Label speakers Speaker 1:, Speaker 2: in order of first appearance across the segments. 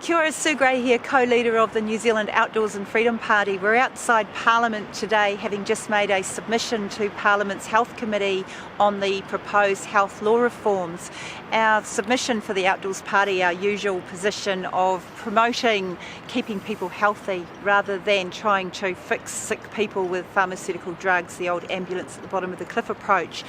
Speaker 1: Kia ora, Sue Gray here, co-leader of the New Zealand Outdoors and Freedom Party. We're outside Parliament today, having just made a submission to Parliament's Health Committee on the proposed health law reforms. Our submission for the Outdoors Party, our usual position of promoting keeping people healthy rather than trying to fix sick people with pharmaceutical drugs, the old ambulance at the bottom of the cliff approach.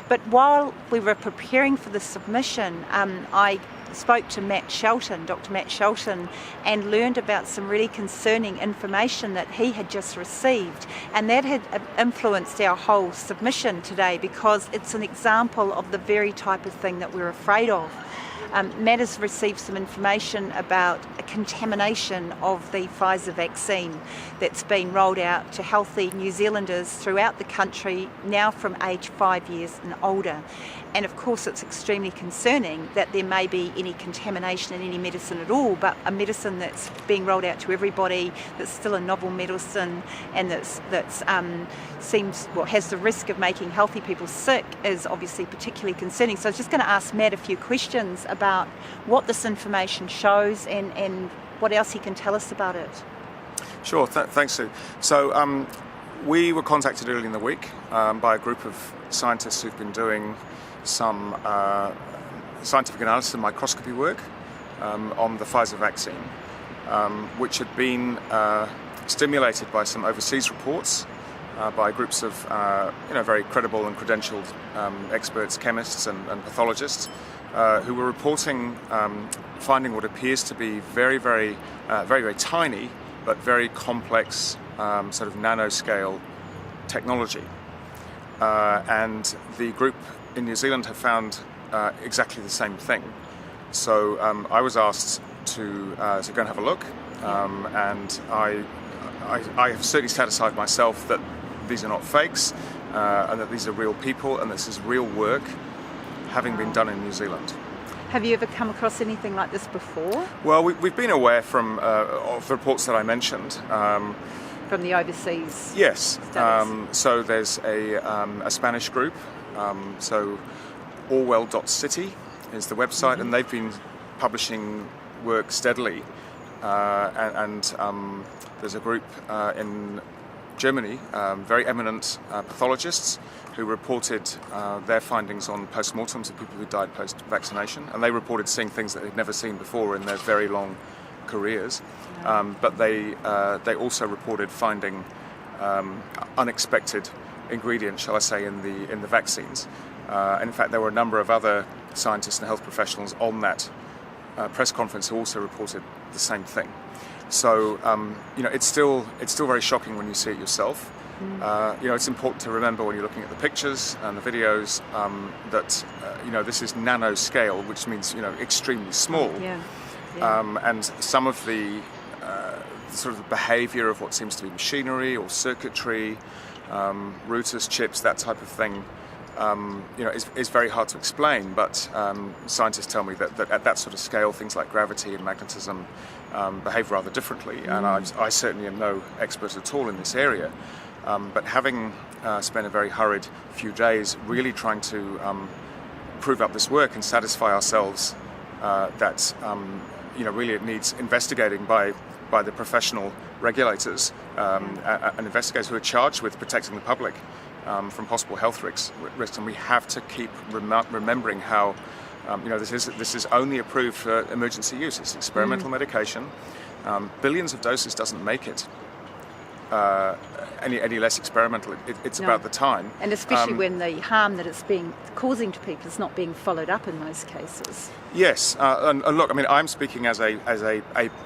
Speaker 1: But while we were preparing for the submission, I spoke to Dr. Matt Shelton, and learned about some really concerning information that he had just received, and that had influenced our whole submission today because it's an example of the very type of thing that we're afraid of. Matt has received some information about a contamination of the Pfizer vaccine that's been rolled out to healthy New Zealanders throughout the country, now from age 5 years and older. And of course it's extremely concerning that there may be any contamination in any medicine at all, but a medicine that's being rolled out to everybody, that's still a novel medicine and has the risk of making healthy people sick, is obviously particularly concerning. So I was just going to ask Matt a few questions about what this information shows and what else he can tell us about it.
Speaker 2: Sure, thanks, Sue. So we were contacted early in the week by a group of scientists who've been doing some scientific analysis and microscopy work on the Pfizer vaccine, which had been stimulated by some overseas reports by groups of very credible and credentialed experts, chemists and pathologists, who were reporting finding what appears to be very tiny but very complex sort of nanoscale technology. And the group in New Zealand have found exactly the same thing. So I was asked to go and have a look, and I have certainly satisfied myself that these are not fakes, and that these are real people, and this is real work having been done in New Zealand.
Speaker 1: Have you ever come across anything like this before?
Speaker 2: Well, we've been aware of the reports that I mentioned.
Speaker 1: From the overseas?
Speaker 2: Yes. So there's a Spanish group, so orwell.city is the website, and they've been publishing work steadily. And there's a group in Germany, very eminent pathologists, who reported their findings on post-mortems of people who died post-vaccination, and they reported seeing things that they'd never seen before in their very long careers. But they also reported finding unexpected ingredients, shall I say, in the vaccines. And in fact, there were a number of other scientists and health professionals on that press conference who also reported the same thing. So it's still very shocking when you see it yourself. It's important to remember when you're looking at the pictures and the videos that this is nanoscale, which means extremely small.
Speaker 1: Yeah.
Speaker 2: And some of the sort of behaviour of what seems to be machinery or circuitry, routers, chips, that type of thing, is very hard to explain. But scientists tell me that at that sort of scale, things like gravity and magnetism behave rather differently. And I certainly am no expert at all in this area. But having spent a very hurried few days really trying to prove up this work and satisfy ourselves that really it needs investigating by the professional regulators and investigators who are charged with protecting the public from possible health risks. And we have to keep remembering how this is only approved for emergency use. It's experimental medication. Billions of doses doesn't make it any less experimental. It's about the time.
Speaker 1: And especially when the harm that it's causing to people is not being followed up in most cases.
Speaker 2: Yes, and look, I mean, I'm speaking as a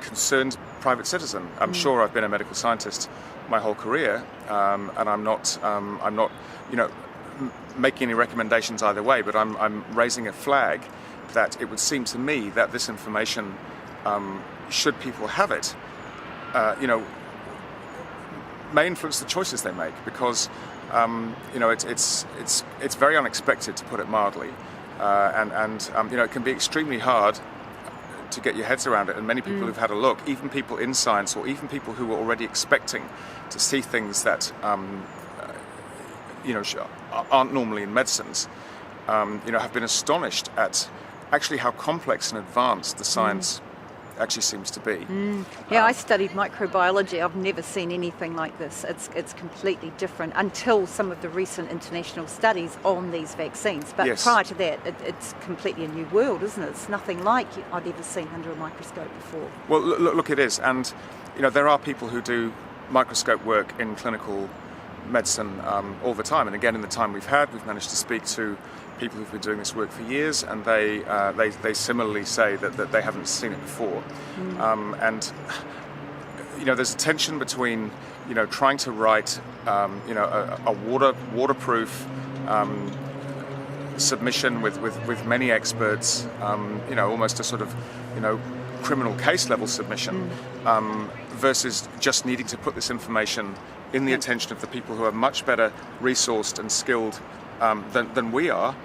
Speaker 2: concerned private citizen. I'm sure I've been a medical scientist my whole career, and I'm not making any recommendations either way. But I'm raising a flag that it would seem to me that this information, should people have it, may influence the choices they make, because it's very unexpected, to put it mildly, and it can be extremely hard to get your heads around it. And many people who've had a look, even people in science, or even people who were already expecting to see things that aren't normally in medicines, have been astonished at actually how complex and advanced the science actually seems to be.
Speaker 1: Yeah, I studied microbiology. I've never seen anything like this. It's completely different until some of the recent international studies on these vaccines. But
Speaker 2: Yes.
Speaker 1: prior to that, it's completely a new world, isn't it? It's nothing like I've ever seen under a microscope before.
Speaker 2: Well, look, it is. And, there are people who do microscope work in clinical medicine all the time. And again, in the time we've managed to speak to people who've been doing this work for years, and they similarly say that they haven't seen it before. And there's a tension between trying to write a waterproof submission with many experts, almost a sort of criminal case level submission, versus just needing to put this information in the attention of the people who are much better resourced and skilled than we are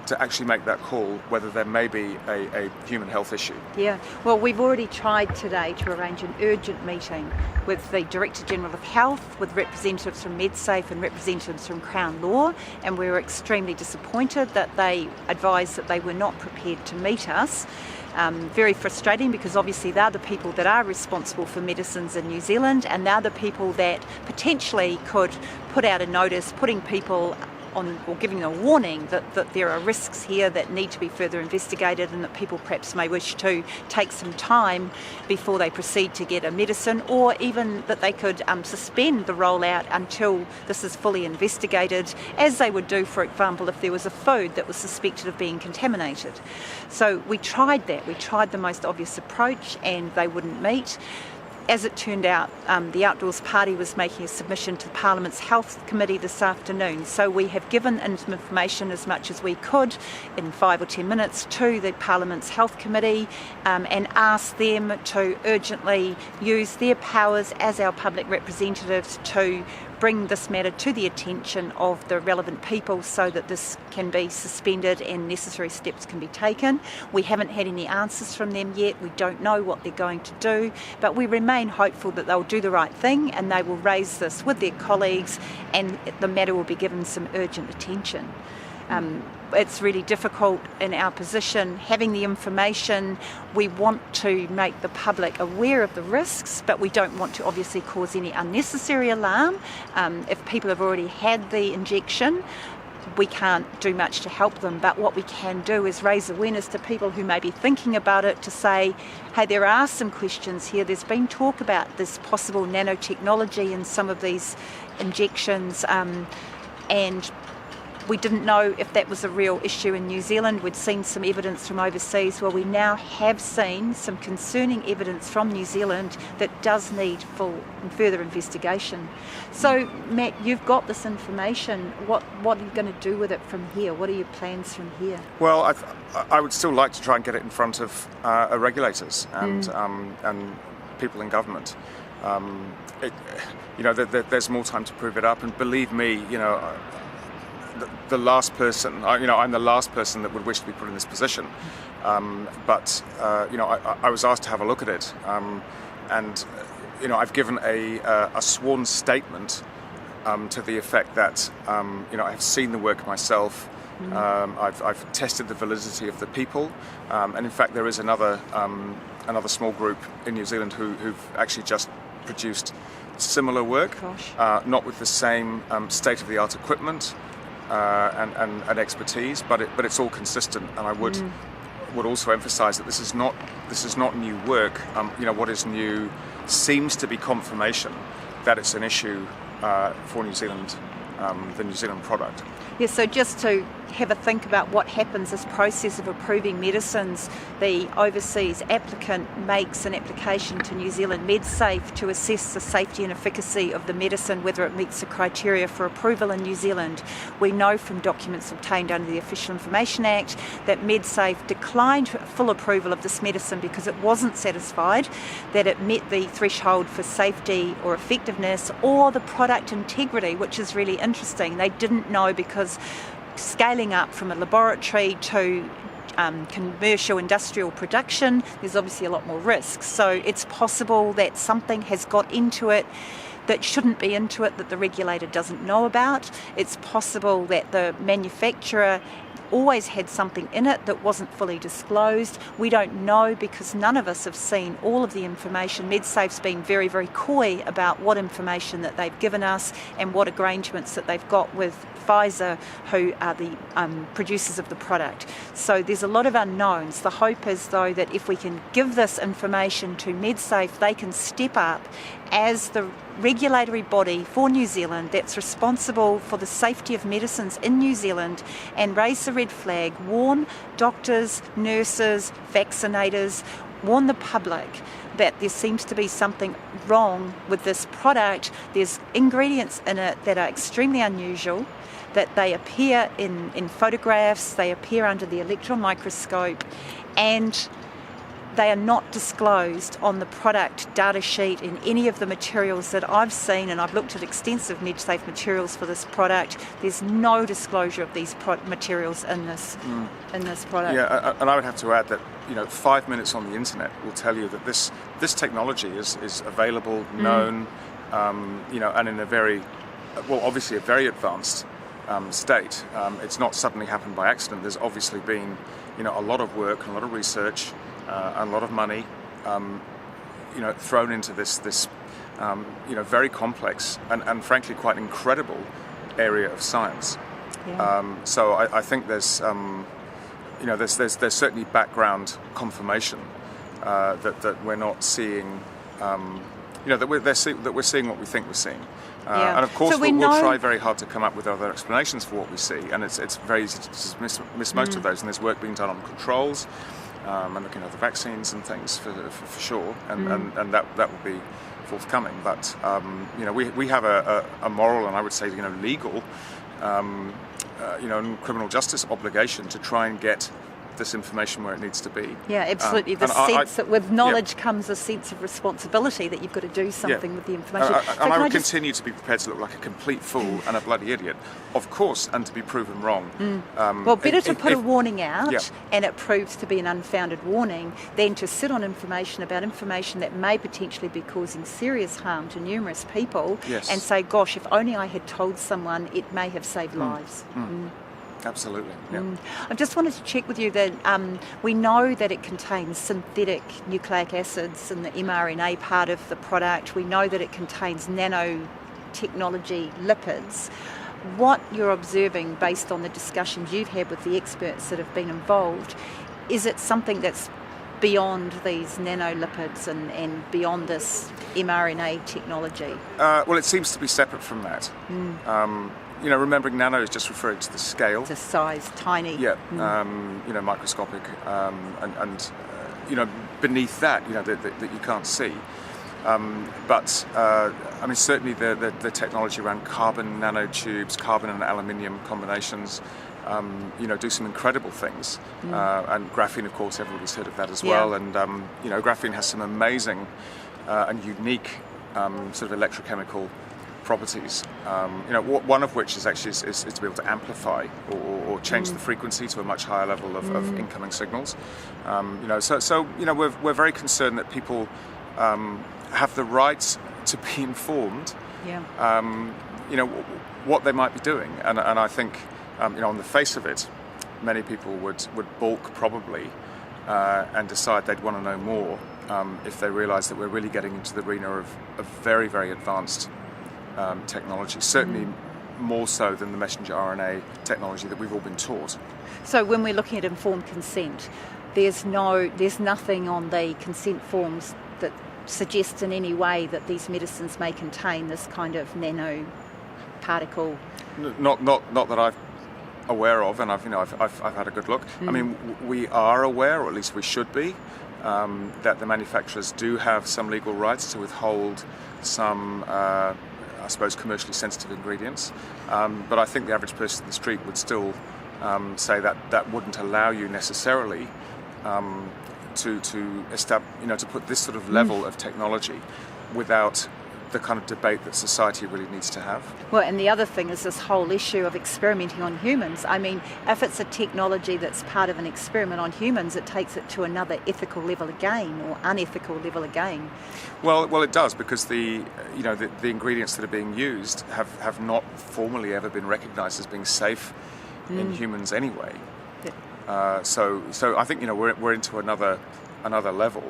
Speaker 2: to actually make that call whether there may be a human health issue.
Speaker 1: Yeah, well, we've already tried today to arrange an urgent meeting with the Director General of Health, with representatives from MedSafe and representatives from Crown Law, and we were extremely disappointed that they advised that they were not prepared to meet us. Very frustrating, because obviously they're the people that are responsible for medicines in New Zealand, and they're the people that potentially could put out a notice putting people on, or giving a warning that there are risks here that need to be further investigated, and that people perhaps may wish to take some time before they proceed to get a medicine, or even that they could suspend the rollout until this is fully investigated, as they would do, for example, if there was a food that was suspected of being contaminated. So we tried that. We tried the most obvious approach, and they wouldn't meet. As it turned out, the Outdoors Party was making a submission to Parliament's Health Committee this afternoon. So we have given information as much as we could in 5 or 10 minutes to the Parliament's Health Committee, and asked them to urgently use their powers as our public representatives to bring this matter to the attention of the relevant people so that this can be suspended and necessary steps can be taken. We haven't had any answers from them yet. We don't know what they're going to do, but we remain hopeful that they'll do the right thing and they will raise this with their colleagues, and the matter will be given some urgent attention. It's really difficult in our position, having the information. We want to make the public aware of the risks, but we don't want to obviously cause any unnecessary alarm. If people have already had the injection, we can't do much to help them, but what we can do is raise awareness to people who may be thinking about it, to say, hey, there are some questions here. There's been talk about this possible nanotechnology in some of these injections, and we didn't know if that was a real issue in New Zealand. We'd seen some evidence from overseas. Well, we now have seen some concerning evidence from New Zealand that does need full and further investigation. So, Matt, you've got this information. What are you going to do with it from here? What are your plans from here?
Speaker 2: Well, I would still like to try and get it in front of regulators and people in government. There's more time to prove it up, and believe me, the last person, I'm the last person that would wish to be put in this position. But I was asked to have a look at it, and I've given a sworn statement to the effect that I have seen the work myself. I've tested the validity of the people, and in fact there is another small group in New Zealand who've actually just produced similar work, not with the same state-of-the-art equipment and expertise, but it's all consistent. And I would also emphasise that this is not new work. What is new seems to be confirmation that it's an issue for New Zealand, the New Zealand product.
Speaker 1: Yeah, so just to have a think about what happens, this process of approving medicines, the overseas applicant makes an application to New Zealand MedSafe to assess the safety and efficacy of the medicine, whether it meets the criteria for approval in New Zealand. We know from documents obtained under the Official Information Act that MedSafe declined full approval of this medicine because it wasn't satisfied that it met the threshold for safety or effectiveness or the product integrity, which is really interesting. They didn't know because scaling up from a laboratory to commercial industrial production, there's obviously a lot more risk. So it's possible that something has got into it that shouldn't be into it, that the regulator doesn't know about. It's possible that the manufacturer always had something in it that wasn't fully disclosed. We don't know because none of us have seen all of the information. MedSafe's been very, very coy about what information that they've given us and what arrangements that they've got with Pfizer, who are the producers of the product. So there's a lot of unknowns. The hope is, though, that if we can give this information to MedSafe, they can step up as the regulatory body for New Zealand that's responsible for the safety of medicines in New Zealand and raise the red flag, warn doctors, nurses, vaccinators, warn the public that there seems to be something wrong with this product. There's ingredients in it that are extremely unusual, that they appear in photographs, they appear under the electron microscope, and they are not disclosed on the product data sheet in any of the materials that I've seen, and I've looked at extensive MedSafe materials for this product. There's no disclosure of these materials in this product.
Speaker 2: Yeah, and I would have to add that 5 minutes on the internet will tell you that this technology is available, known, and in a very, obviously a very advanced state. It's not suddenly happened by accident. There's obviously been a lot of work and a lot of research and a lot of money thrown into this very complex and frankly quite incredible area of science.
Speaker 1: Yeah.
Speaker 2: So I think there's there's certainly background confirmation that we're not seeing that we're seeing what we think we're seeing. And of course,
Speaker 1: so
Speaker 2: we'll try very hard to come up with other explanations for what we see, and it's very easy to dismiss most of those. And there's work being done on controls and looking at the vaccines and things for sure, and that will be forthcoming. But we have a moral and I would say legal and criminal justice obligation to try and get this information where it needs to be.
Speaker 1: Yeah, absolutely. The sense that with knowledge comes a sense of responsibility that you've got to do something with the information.
Speaker 2: And I would continue to be prepared to look like a complete fool and a bloody idiot, of course, and to be proven wrong.
Speaker 1: Well, better to put a warning out and it proves to be an unfounded warning than to sit on information that may potentially be causing serious harm to numerous people and say, gosh, if only I had told someone, it may have saved lives.
Speaker 2: Absolutely. Yeah.
Speaker 1: I just wanted to check with you that we know that it contains synthetic nucleic acids in the mRNA part of the product. We know that it contains nanotechnology lipids. What you're observing based on the discussions you've had with the experts that have been involved, is it something that's beyond these nanolipids and beyond this mRNA technology?
Speaker 2: Well, it seems to be separate from that. Remembering nano is just referring to the scale.
Speaker 1: The size, tiny.
Speaker 2: Yeah, microscopic, and beneath that, that you can't see. But certainly the technology around carbon nanotubes, carbon and aluminium combinations, do some incredible things. And graphene, of course, everybody's heard of that as well. And graphene has some amazing and unique sort of electrochemical properties. One of which is actually is to be able to amplify or change the frequency to a much higher level of incoming signals. We're very concerned that people have the right to be informed. What they might be doing, and I think on the face of it, many people would balk probably and decide they'd want to know more if they realise that we're really getting into the arena of very, very advanced technology, certainly more so than the messenger RNA technology that we've all been taught.
Speaker 1: So when we're looking at informed consent, there's nothing on the consent forms that suggests in any way that these medicines may contain this kind of nanoparticle.
Speaker 2: Not that I'm aware of, and I've had a good look. I mean, we are aware, or at least we should be, that the manufacturers do have some legal rights to withhold some I suppose commercially sensitive ingredients, but I think the average person in the street would still say that wouldn't allow you necessarily to establish, to put this sort of level of technology without the kind of debate that society really needs to have.
Speaker 1: Well, and the other thing is this whole issue of experimenting on humans. I mean, if it's a technology that's part of an experiment on humans, it takes it to another ethical level again, or unethical level again.
Speaker 2: Well, it does, because the ingredients that are being used have not formally ever been recognised as being safe in humans anyway. So I think we're into another level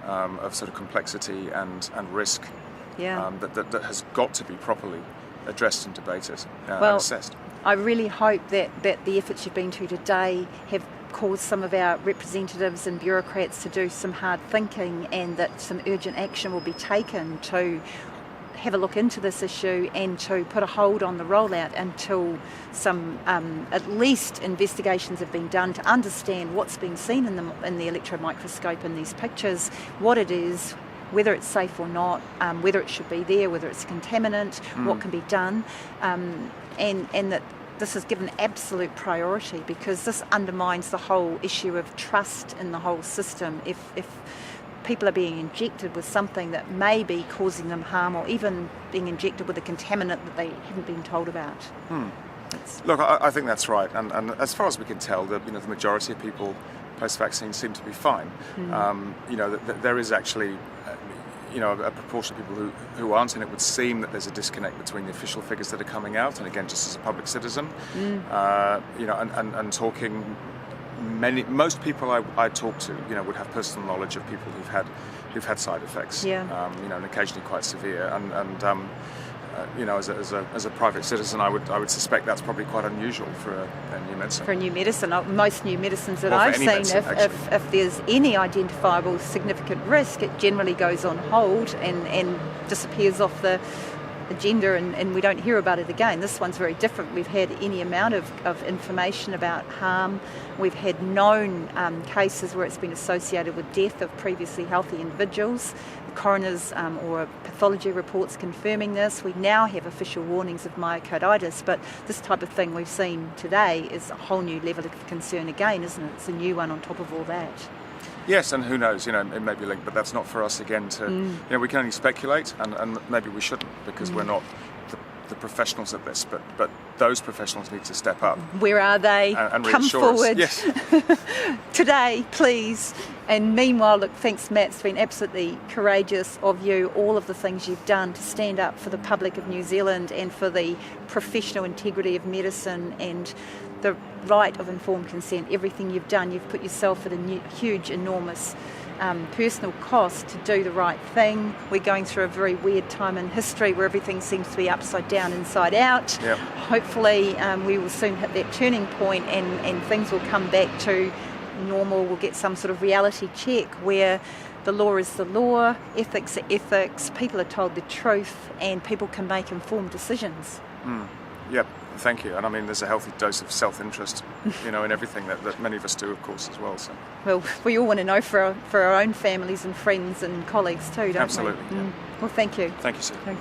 Speaker 2: of sort of complexity and risk that has got to be properly addressed and debated and assessed.
Speaker 1: I really hope that the efforts you've been to today have caused some of our representatives and bureaucrats to do some hard thinking, and that some urgent action will be taken to have a look into this issue and to put a hold on the rollout until some at least investigations have been done to understand what's being seen in the electron microscope in these pictures, what it is, whether it's safe or not, whether it should be there, whether it's a contaminant, what can be done, and that this is given absolute priority, because this undermines the whole issue of trust in the whole system. If people are being injected with something that may be causing them harm, or even being injected with a contaminant that they haven't been told about.
Speaker 2: Look, I think that's right, and as far as we can tell, the majority of people post-vaccine seem to be fine. There is actually a proportion of people who aren't, and it would seem that there's a disconnect between the official figures that are coming out, and again, just as a public citizen, and talking. Most people I talk to, would have personal knowledge of people who've had side effects, and occasionally quite severe. As a private citizen, I would suspect that's probably quite unusual for a new medicine.
Speaker 1: For a new medicine, most new medicines that I've seen, if there's any identifiable significant risk, it generally goes on hold and disappears off the agenda, and we don't hear about it again. This one's very different. We've had any amount of information about harm. We've had known cases where it's been associated with death of previously healthy individuals. The coroner's or pathology reports confirming this. We now have official warnings of myocarditis, but this type of thing we've seen today is a whole new level of concern again, isn't it? It's a new one on top of all that.
Speaker 2: Yes, and who knows, it may be linked, but that's not for us again to, we can only speculate, and maybe we shouldn't, because we're not the professionals at this, but those professionals need to step up.
Speaker 1: Where are they?
Speaker 2: And
Speaker 1: come forward.
Speaker 2: Yes.
Speaker 1: Today, please. And meanwhile, look, thanks, Matt. It's been absolutely courageous of you, all of the things you've done to stand up for the public of New Zealand and for the professional integrity of medicine and the right of informed consent. Everything you've done, you've put yourself at a huge, enormous personal cost to do the right thing. We're going through a very weird time in history where everything seems to be upside down, inside out.
Speaker 2: Yep.
Speaker 1: Hopefully we will soon hit that turning point and things will come back to normal. We'll get some sort of reality check where the law is the law, ethics are ethics, people are told the truth, and people can make informed decisions.
Speaker 2: Yep, thank you. And I mean, there's a healthy dose of self-interest, in everything that many of us do, of course, as well. So.
Speaker 1: Well, we all want to know for our own families and friends and colleagues too, don't we?
Speaker 2: Absolutely. Yeah.
Speaker 1: Well, thank you.
Speaker 2: Thank you, Sue.
Speaker 1: Okay.